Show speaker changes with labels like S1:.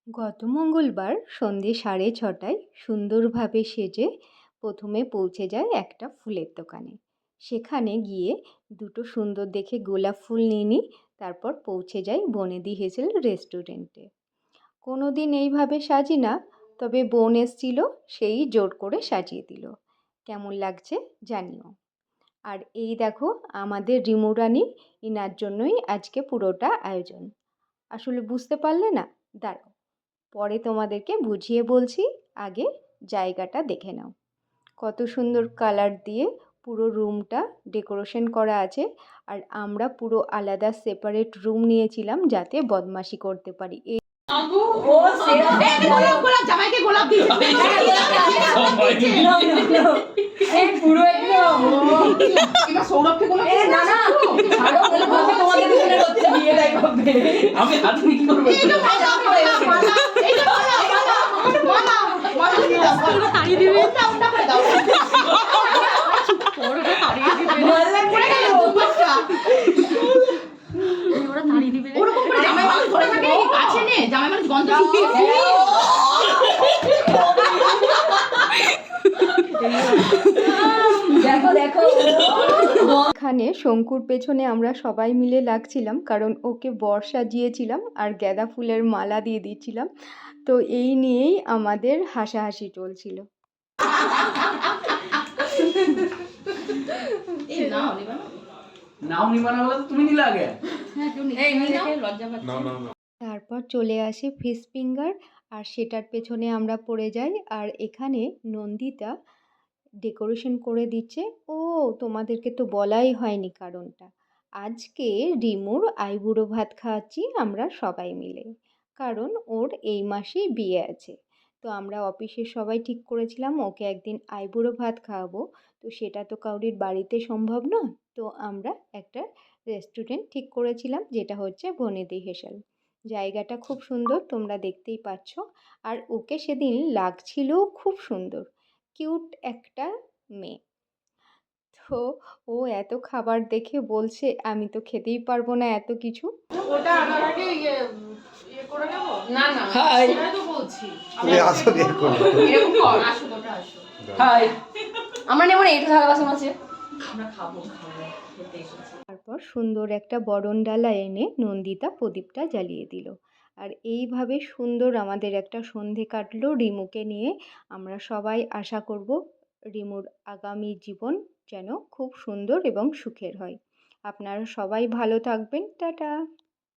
S1: গত মঙ্গলবার সন্ধে 6:30টায় সুন্দরভাবে সেজে প্রথমে পৌঁছে যায় একটা ফুলের দোকানে। সেখানে গিয়ে দুটো সুন্দর দেখে গোলাপ ফুল নিয়ে নিই। তারপর পৌঁছে যাই বনেদি হেসেল রেস্টুরেন্টে। কোনো দিন এইভাবে সাজি না, তবে বোন এসছিল, সেই জোর করে সাজিয়ে দিল। কেমন লাগছে জানিও। আর এই দেখো আমাদের রিমু রানী, ইনার জন্যই আজকে পুরোটা আয়োজন। আসলে বুঝতে পারলে না? দাঁড়াও, পরে তোমাদেরকে বুঝিয়ে বলছি, আগে জায়গাটা দেখে নাও। কত সুন্দর কালার দিয়ে পুরো রুমটা ডেকোরেশন করা আছে। আর আমরা পুরো আলাদা সেপারেট রুম নিয়েছিলাম যাতে বদমাশি করতে পারি। এই এখানে শঙ্কুর পেছনে আমরা সবাই মিলে লাগছিলাম, কারণ ওকে বর সাজিয়েছিলাম আর গাঁদা ফুলের মালা দিয়ে দিচ্ছিলাম। তো এই নিয়েই আমাদের হাসাহাসি চলছিল। তারপর চলে আসি ফিশ ফিঙ্গার, আর সেটার পেছনে আমরা পড়ে যাই। আর এখানে নন্দিতা ডেকোরেশন করে দিচ্ছে। ও, তোমাদেরকে তো বলাই হয়নি কারণটা। আজকে রিমুর আইবুড়ো ভাত খাওয়াচ্ছি আমরা সবাই মিলে, কারণ ওর এই মাসেই বিয়ে আছে। তো আমরা অফিসের সবাই ঠিক করেছিলাম ওকে একদিন আইবুড়ো ভাত খাওয়াবো। তো সেটা তো কাউরির বাড়িতে সম্ভব নয়। তো আমরা একটা রেস্টুরেন্ট ঠিক করেছিলাম, যেটা হচ্ছে বনেদি হেসেল। জায়গাটা খুব সুন্দর, তোমরা দেখতেই পাচ্ছ। আর ওকে সেদিন লাগছিল খুব সুন্দর, কিউট একটা মেয়ে। তো ও এত খাবার দেখে বলছে আমি তো খেতেই পারবো না এত কিছু।
S2: ওটা আনার আগে ইয়ে করে নেব। না না, সেটাই তো বলছি।
S3: তুমি আসো বের করো।
S2: এরকম কর, আসো তোটা আসো।
S4: হাই, আমরা নেব না, একটু থালা বাসন আছে,
S2: আমরা খাবো খেতে এসেছি।
S1: তারপর সুন্দর একটা বরণ ডালা এনে নন্দিতা প্রদীপটা জ্বালিয়ে দিল। আর এইভাবে সুন্দর আমাদের একটা সন্ধে কাটলো রিমুকে নিয়ে। আমরা সবাই আশা করব রিমুর আগামী জীবন যেন খুব সুন্দর এবং সুখের হয়। আপনারা সবাই ভালো থাকবেন। টাটা।